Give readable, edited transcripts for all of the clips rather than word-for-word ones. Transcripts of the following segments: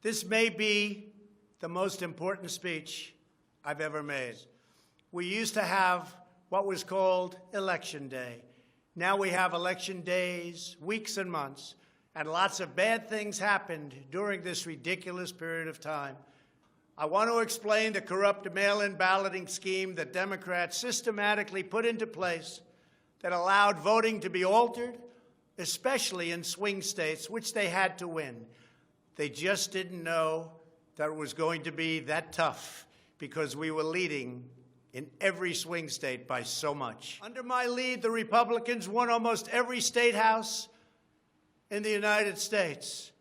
This may be the most important speech I've ever made. We used to have what was called Election Day. Now we have election days, weeks and months, and lots of bad things happened during this ridiculous period of time. I want to explain the corrupt mail-in balloting scheme that Democrats systematically put into place that allowed voting to be altered, especially in swing states, which they had to win. They just didn't know that it was going to be that tough because we were leading in every swing state by so much. Under my lead, the Republicans won almost every state house in the United States,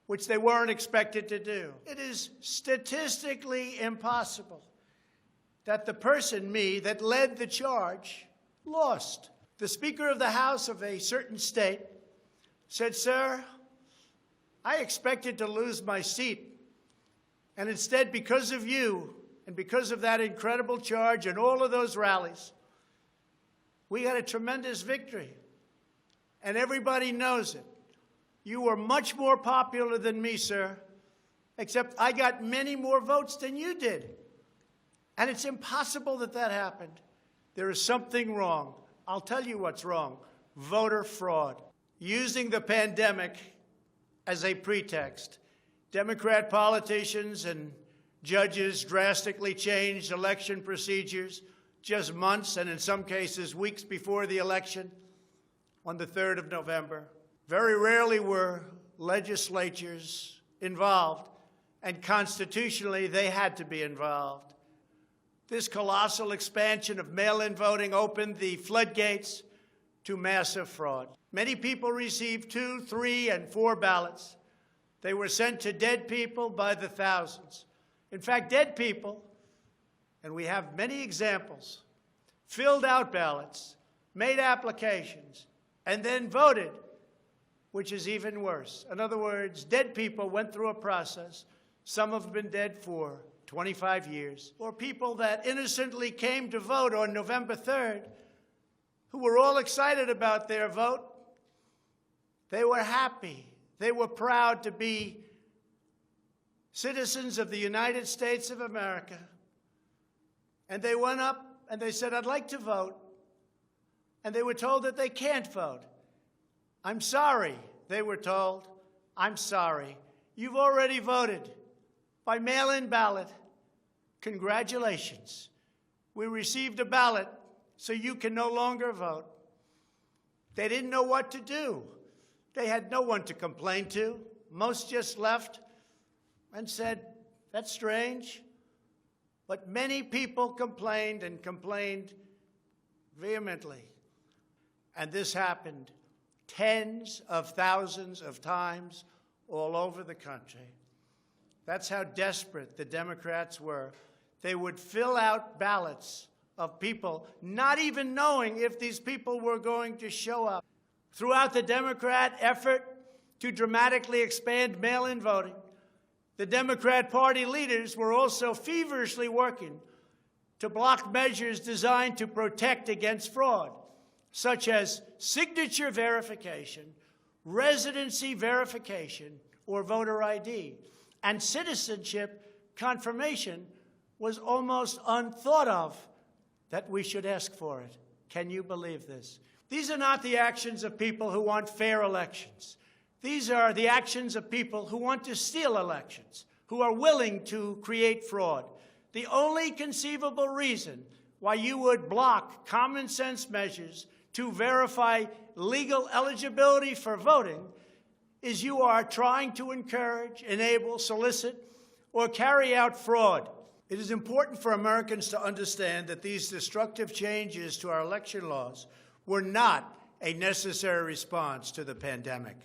which they weren't expected to do. It is statistically impossible that the person, me, that led the charge lost. The Speaker of the House of a certain state said, "Sir, I expected to lose my seat, and instead, because of you and because of that incredible charge and all of those rallies, we got a tremendous victory, and everybody knows it. You were much more popular than me, sir, except I got many more votes than you did. And it's impossible that that happened. There is something wrong. I'll tell you what's wrong. Voter fraud. Using the pandemic as a pretext, Democrat politicians and judges drastically changed election procedures just months and in some cases weeks before the election on the 3rd of November. Very rarely were legislatures involved, and constitutionally they had to be involved. This colossal expansion of mail-in voting opened the floodgates to massive fraud. Many people received 2, 3, and 4 ballots. They were sent to dead people by the thousands. In fact, dead people, and we have many examples, filled out ballots, made applications, and then voted, which is even worse. In other words, dead people went through a process. Some have been dead for 25 years. Or people that innocently came to vote on November 3rd, who were all excited about their vote. They were happy. They were proud to be citizens of the United States of America. And they went up and they said, "I'd like to vote." And they were told that they can't vote. "I'm sorry," they were told. "I'm sorry. You've already voted by mail-in ballot. Congratulations. We received a ballot, so you can no longer vote." They didn't know what to do. They had no one to complain to. Most just left and said, "That's strange." But many people complained and complained vehemently. And this happened tens of thousands of times all over the country. That's how desperate the Democrats were. They would fill out ballots of people, not even knowing if these people were going to show up. Throughout the Democrat effort to dramatically expand mail-in voting, the Democrat Party leaders were also feverishly working to block measures designed to protect against fraud, such as signature verification, residency verification, or voter ID. And citizenship confirmation was almost unthought of that we should ask for it. Can you believe this? These are not the actions of people who want fair elections. These are the actions of people who want to steal elections, who are willing to create fraud. The only conceivable reason why you would block common sense measures to verify legal eligibility for voting is you are trying to encourage, enable, solicit, or carry out fraud. It is important for Americans to understand that these destructive changes to our election laws were not a necessary response to the pandemic.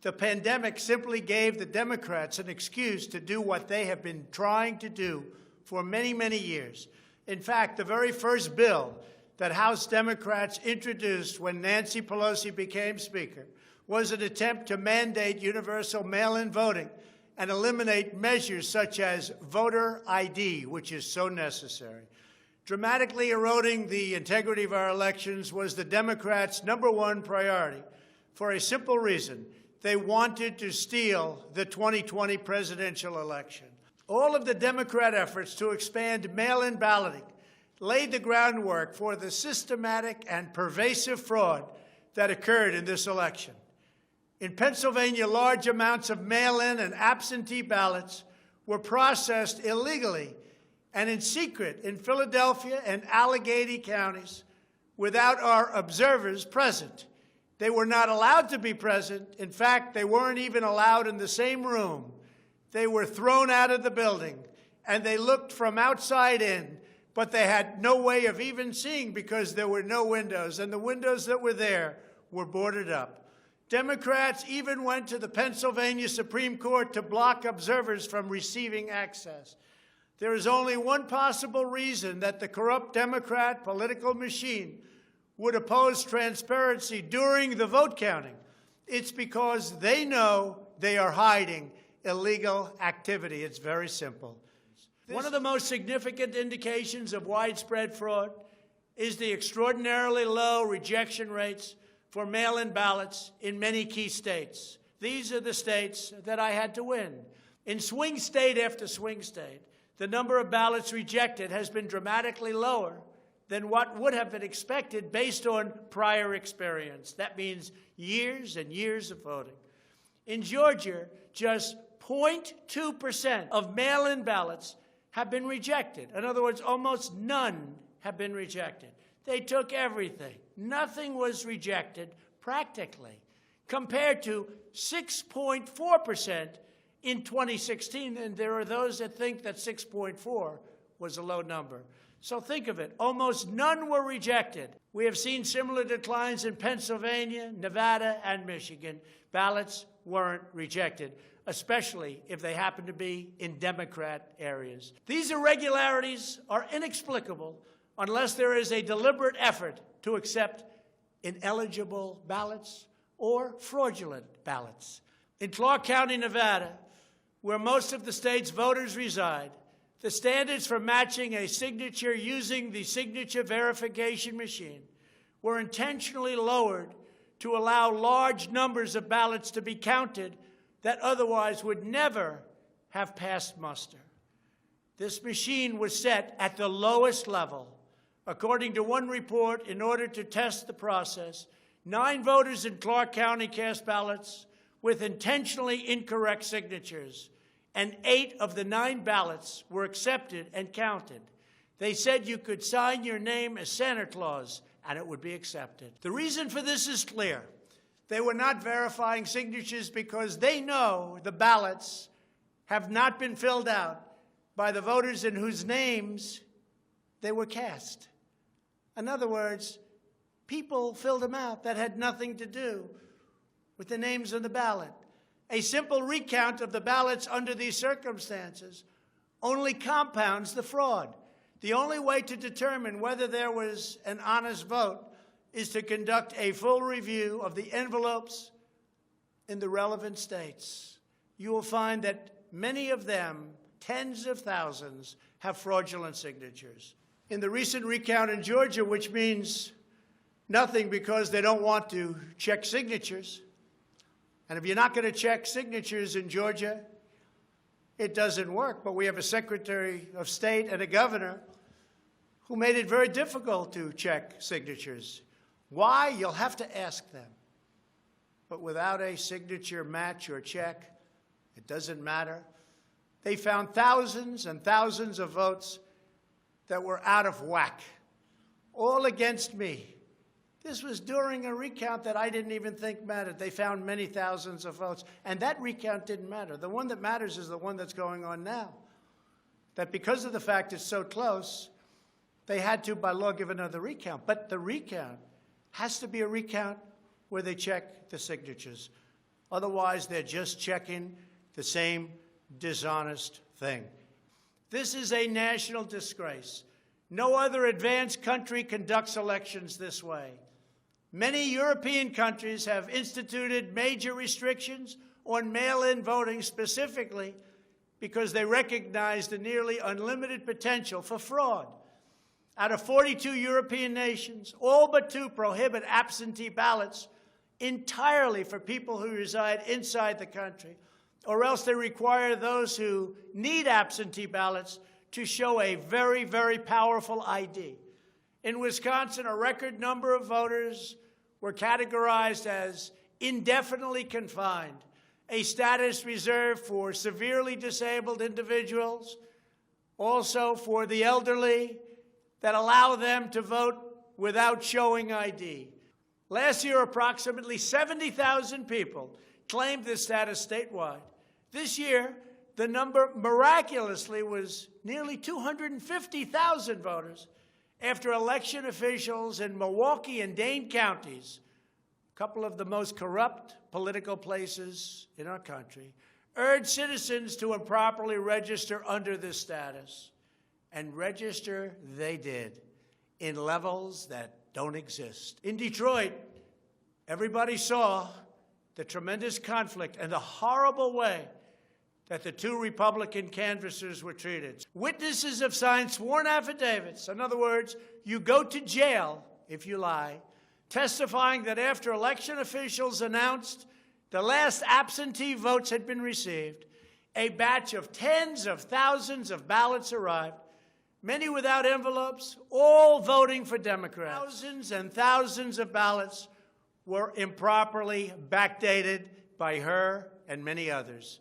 The pandemic simply gave the Democrats an excuse to do what they have been trying to do for many, many years. In fact, the very first bill that House Democrats introduced when Nancy Pelosi became Speaker was an attempt to mandate universal mail-in voting and eliminate measures such as voter ID, which is so necessary. Dramatically eroding the integrity of our elections was the Democrats' #1 priority for a simple reason. they wanted to steal the 2020 presidential election. All of the Democrat efforts to expand mail-in balloting laid the groundwork for the systematic and pervasive fraud that occurred in this election. In Pennsylvania, large amounts of mail-in and absentee ballots were processed illegally and in secret in Philadelphia and Allegheny counties without our observers present. They were not allowed to be present. In fact, they weren't even allowed in the same room. They were thrown out of the building, and they looked from outside in, but they had no way of even seeing because there were no windows, and the windows that were there were boarded up. Democrats even went to the Pennsylvania Supreme Court to block observers from receiving access. There is only one possible reason that the corrupt Democrat political machine would oppose transparency during the vote counting. It's because they know they are hiding illegal activity. It's very simple. One of the most significant indications of widespread fraud is the extraordinarily low rejection rates for mail-in ballots in many key states. These are the states that I had to win. In swing state after swing state, the number of ballots rejected has been dramatically lower than what would have been expected based on prior experience. That means years and years of voting. In Georgia, just 0.2% of mail-in ballots have been rejected. In other words, almost none have been rejected. They took everything. Nothing was rejected practically, compared to 6.4% in 2016. And there are those that think that 6.4 was a low number. So think of it. Almost none were rejected. We have seen similar declines in Pennsylvania, Nevada, and Michigan. Ballots weren't rejected, especially if they happen to be in Democrat areas. These irregularities are inexplicable unless there is a deliberate effort to accept ineligible ballots or fraudulent ballots. In Clark County, Nevada, where most of the state's voters reside, the standards for matching a signature using the signature verification machine were intentionally lowered to allow large numbers of ballots to be counted that otherwise would never have passed muster. This machine was set at the lowest level. According to one report, in order to test the process, 9 voters in Clark County cast ballots with intentionally incorrect signatures, and 8 of the 9 ballots were accepted and counted. They said you could sign your name as Santa Claus, and it would be accepted. The reason for this is clear. They were not verifying signatures because they know the ballots have not been filled out by the voters in whose names they were cast. In other words, people filled them out that had nothing to do with the names on the ballot. A simple recount of the ballots under these circumstances only compounds the fraud. The only way to determine whether there was an honest vote is to conduct a full review of the envelopes in the relevant states. You will find that many of them, tens of thousands, have fraudulent signatures. In the recent recount in Georgia, which means nothing because they don't want to check signatures, and if you're not going to check signatures in Georgia, it doesn't work. But we have a Secretary of State and a governor who made it very difficult to check signatures. Why? You'll have to ask them. But without a signature match or check, it doesn't matter. They found thousands and thousands of votes that were out of whack, all against me. This was during a recount that I didn't even think mattered. They found many thousands of votes, and that recount didn't matter. The one that matters is the one that's going on now. That because of the fact it's so close, they had to, by law, give another recount. But the recount has to be a recount where they check the signatures. Otherwise, they're just checking the same dishonest thing. This is a national disgrace. No other advanced country conducts elections this way. Many European countries have instituted major restrictions on mail-in voting specifically because they recognize the nearly unlimited potential for fraud. Out of 42 European nations, all but 2 prohibit absentee ballots entirely for people who reside inside the country, or else they require those who need absentee ballots to show a very, very powerful ID. In Wisconsin, a record number of voters were categorized as indefinitely confined, a status reserved for severely disabled individuals, also for the elderly, that allow them to vote without showing ID. Last year, approximately 70,000 people claimed this status statewide. This year, the number miraculously was nearly 250,000 voters after election officials in Milwaukee and Dane counties, a couple of the most corrupt political places in our country, urged citizens to improperly register under this status. And register they did in levels that don't exist. In Detroit, everybody saw the tremendous conflict and the horrible way that the two Republican canvassers were treated. Witnesses have signed sworn affidavits. In other words, you go to jail if you lie, testifying that after election officials announced the last absentee votes had been received, a batch of tens of thousands of ballots arrived, many without envelopes, all voting for Democrats. Thousands and thousands of ballots were improperly backdated by her and many others.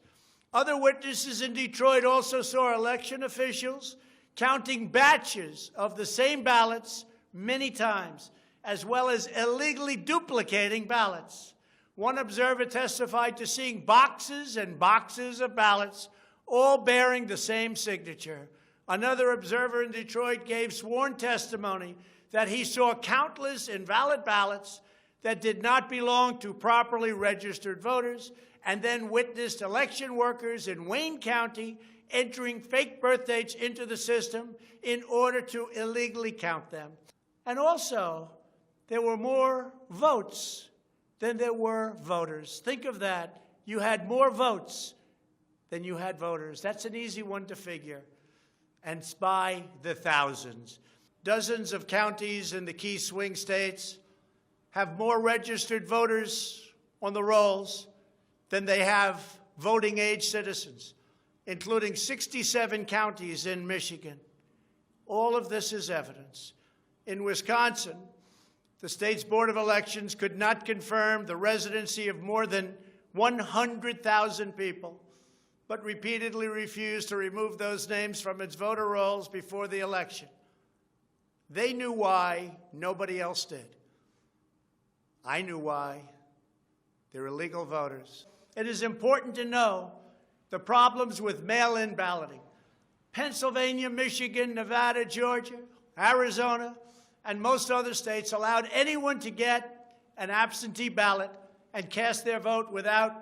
Other witnesses in Detroit also saw election officials counting batches of the same ballots many times, as well as illegally duplicating ballots. One observer testified to seeing boxes and boxes of ballots, all bearing the same signature. Another observer in Detroit gave sworn testimony that he saw countless invalid ballots that did not belong to properly registered voters, and then witnessed election workers in Wayne County entering fake birth dates into the system in order to illegally count them. And also, there were more votes than there were voters. Think of that. You had more votes than you had voters. That's an easy one to figure. And it's by the thousands. Dozens of counties in the key swing states have more registered voters on the rolls than they have voting-age citizens, including 67 counties in Michigan. All of this is evidence. In Wisconsin, the state's Board of Elections could not confirm the residency of more than 100,000 people, but repeatedly refused to remove those names from its voter rolls before the election. They knew why, nobody else did. I knew why. They're illegal voters. It is important to know the problems with mail-in balloting. Pennsylvania, Michigan, Nevada, Georgia, Arizona, and most other states allowed anyone to get an absentee ballot and cast their vote without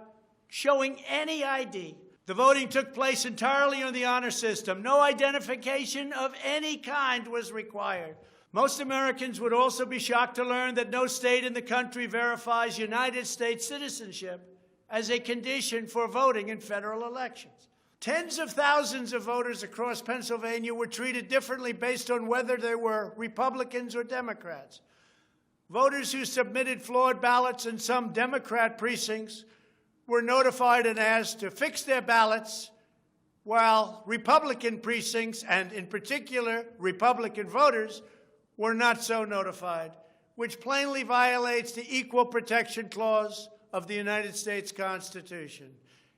showing any ID. The voting took place entirely on the honor system. No identification of any kind was required. Most Americans would also be shocked to learn that no state in the country verifies United States citizenship as a condition for voting in federal elections. Tens of thousands of voters across Pennsylvania were treated differently based on whether they were Republicans or Democrats. Voters who submitted flawed ballots in some Democrat precincts were notified and asked to fix their ballots, while Republican precincts, and in particular Republican voters, were not so notified, which plainly violates the Equal Protection Clause of the United States Constitution.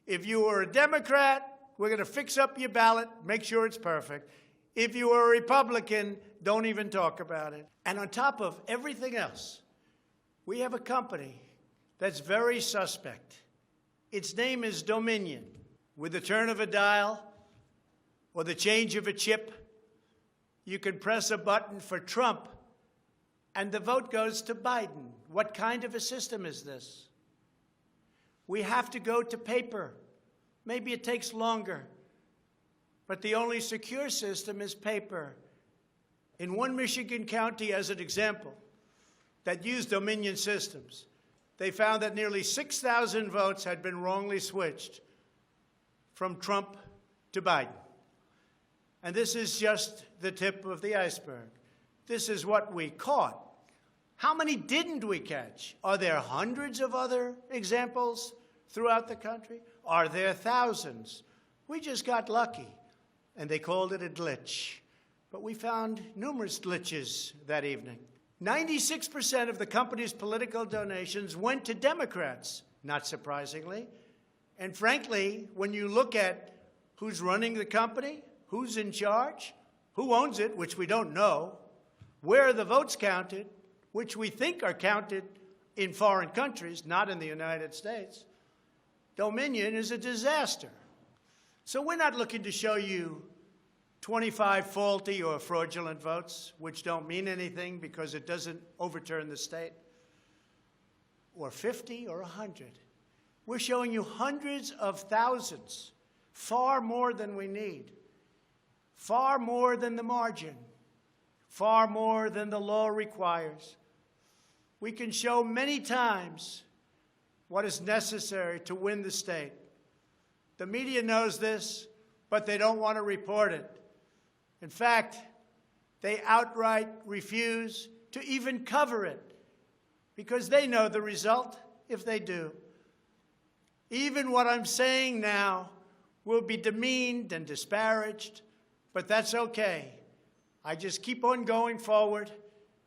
If you were a Democrat, we're going to fix up your ballot, make sure it's perfect. If you were a Republican, don't even talk about it. And on top of everything else, we have a company that's very suspect. Its name is Dominion. With the turn of a dial or the change of a chip, you can press a button for Trump, and the vote goes to Biden. What kind of a system is this? We have to go to paper. Maybe it takes longer, but the only secure system is paper. In one Michigan county, as an example, that used Dominion systems, they found that nearly 6,000 votes had been wrongly switched from Trump to Biden. And this is just the tip of the iceberg. This is what we caught. How many didn't we catch? Are there hundreds of other examples throughout the country? Are there thousands? We just got lucky, and they called it a glitch. But we found numerous glitches that evening. 96% of the company's political donations went to Democrats, not surprisingly. And frankly, when you look at who's running the company, who's in charge, who owns it, which we don't know, where are the votes counted, which we think are counted in foreign countries, not in the United States, Dominion is a disaster. So we're not looking to show you 25 faulty or fraudulent votes, which don't mean anything because it doesn't overturn the state, or 50 or 100. We're showing you hundreds of thousands, far more than we need, far more than the margin, far more than the law requires. We can show many times what is necessary to win the state. The media knows this, but they don't want to report it. In fact, they outright refuse to even cover it because they know the result if they do. Even what I'm saying now will be demeaned and disparaged, but that's okay. I just keep on going forward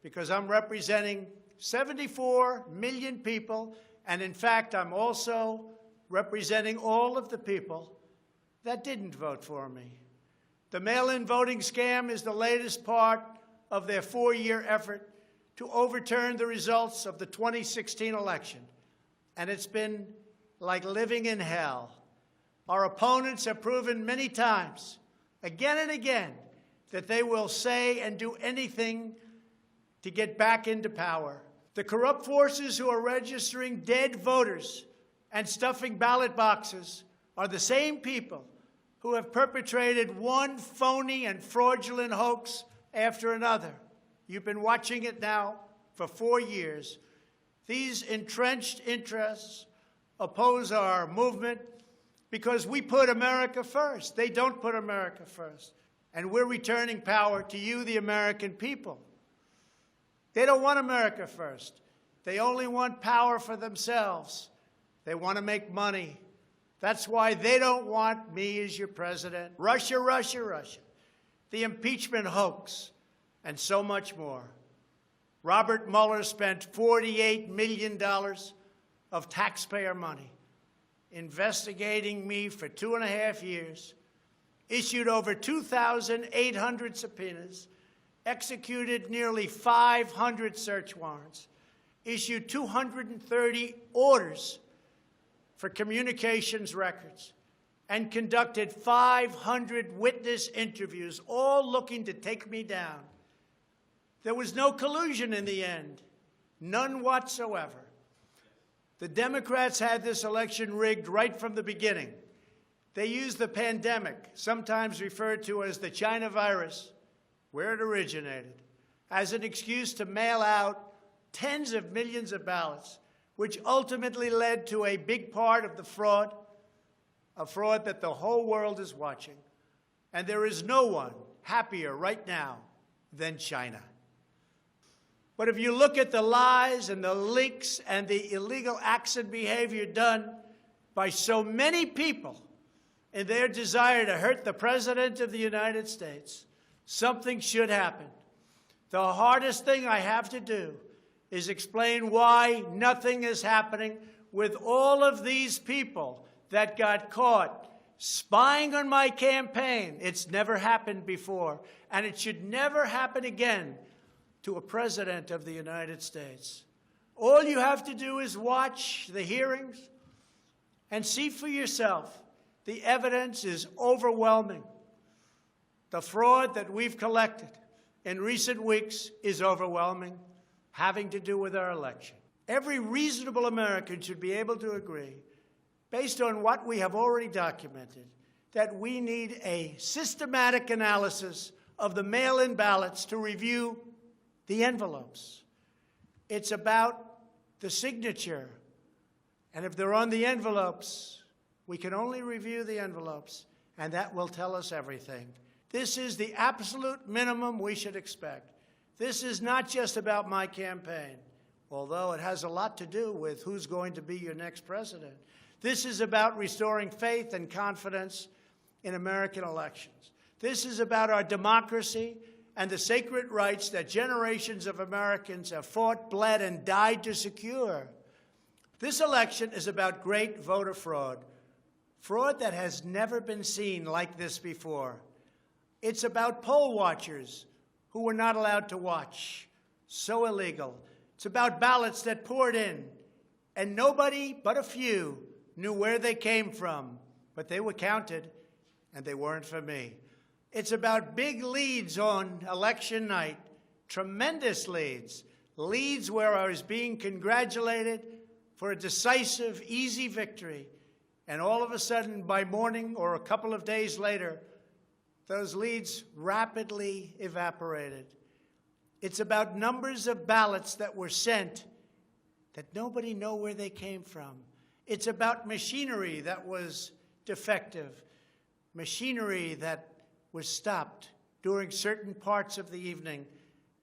because I'm representing 74 million people, and in fact, I'm also representing all of the people that didn't vote for me. The mail-in voting scam is the latest part of their 4-year effort to overturn the results of the 2016 election, and it's been like living in hell. Our opponents have proven many times, again and again, that they will say and do anything to get back into power. The corrupt forces who are registering dead voters and stuffing ballot boxes are the same people who have perpetrated one phony and fraudulent hoax after another. You've been watching it now for 4 years. These entrenched interests oppose our movement because we put America first. They don't put America first. And we're returning power to you, the American people. They don't want America first. They only want power for themselves. They want to make money. That's why they don't want me as your president. Russia, Russia, Russia. The impeachment hoax, and so much more. Robert Mueller spent $48 million of taxpayer money investigating me for 2.5 years, issued over 2,800 subpoenas, executed nearly 500 search warrants, issued 230 orders for communications records, and conducted 500 witness interviews, all looking to take me down. There was no collusion in the end, none whatsoever. The Democrats had this election rigged right from the beginning. They used the pandemic, sometimes referred to as the China virus, where it originated, as an excuse to mail out tens of millions of ballots, which ultimately led to a big part of the fraud, a fraud that the whole world is watching. And there is no one happier right now than China. But if you look at the lies and the leaks and the illegal acts and behavior done by so many people in their desire to hurt the President of the United States, something should happen. The hardest thing I have to do is explain why nothing is happening with all of these people that got caught spying on my campaign. It's never happened before, and it should never happen again to a president of the United States. All you have to do is watch the hearings and see for yourself. The evidence is overwhelming. The fraud that we've collected in recent weeks is overwhelming, having to do with our election. Every reasonable American should be able to agree, based on what we have already documented, that we need a systematic analysis of the mail-in ballots to review the envelopes. It's about the signature. And if they're on the envelopes, we can only review the envelopes, and that will tell us everything. This is the absolute minimum we should expect. This is not just about my campaign, although it has a lot to do with who's going to be your next president. This is about restoring faith and confidence in American elections. This is about our democracy and the sacred rights that generations of Americans have fought, bled, and died to secure. This election is about great voter fraud, fraud that has never been seen like this before. It's about poll watchers who were not allowed to watch. So illegal. It's about ballots that poured in, and nobody but a few knew where they came from, but they were counted, and they weren't for me. It's about big leads on election night, tremendous leads, leads where I was being congratulated for a decisive, easy victory, and all of a sudden, by morning or a couple of days later, those leads rapidly evaporated. It's about numbers of ballots that were sent that nobody knew where they came from. It's about machinery that was defective, machinery that was stopped during certain parts of the evening,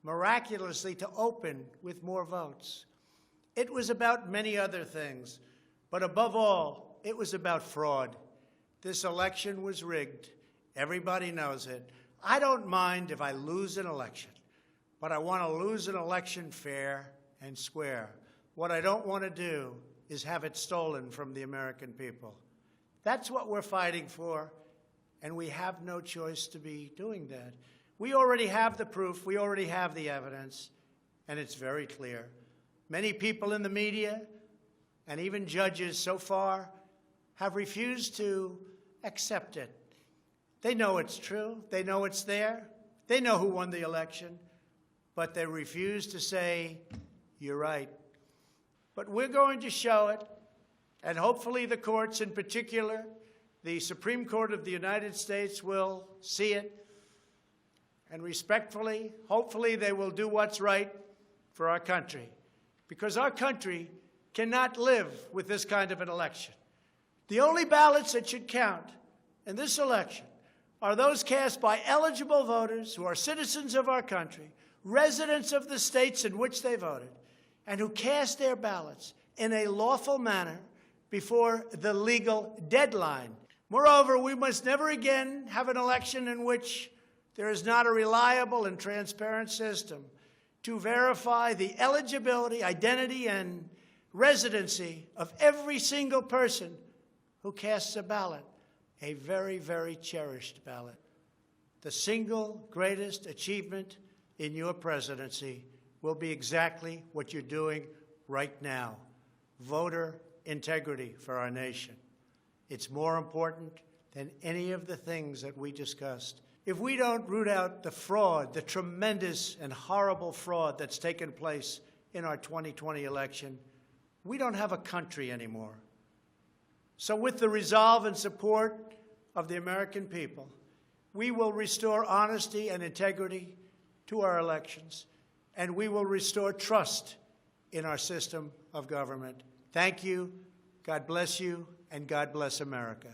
miraculously to open with more votes. It was about many other things, but above all, it was about fraud. This election was rigged. Everybody knows it. I don't mind if I lose an election, but I want to lose an election fair and square. What I don't want to do is have it stolen from the American people. That's what we're fighting for, and we have no choice to be doing that. We already have the proof. We already have the evidence, and it's very clear. Many people in the media and even judges so far have refused to accept it. They know it's true. They know it's there. They know who won the election, but they refuse to say, you're right. But we're going to show it, and hopefully the courts, in particular, the Supreme Court of the United States, will see it, and respectfully, hopefully they will do what's right for our country, because our country cannot live with this kind of an election. The only ballots that should count in this election are those cast by eligible voters who are citizens of our country, residents of the states in which they voted, and who cast their ballots in a lawful manner before the legal deadline. Moreover, we must never again have an election in which there is not a reliable and transparent system to verify the eligibility, identity, and residency of every single person who casts a ballot, a very, very cherished ballot. The single greatest achievement in your presidency will be exactly what you're doing right now, voter integrity for our nation. It's more important than any of the things that we discussed. If we don't root out the fraud, the tremendous and horrible fraud that's taken place in our 2020 election, we don't have a country anymore. So with the resolve and support of the American people, we will restore honesty and integrity to our elections, and we will restore trust in our system of government. Thank you, God bless you, and God bless America.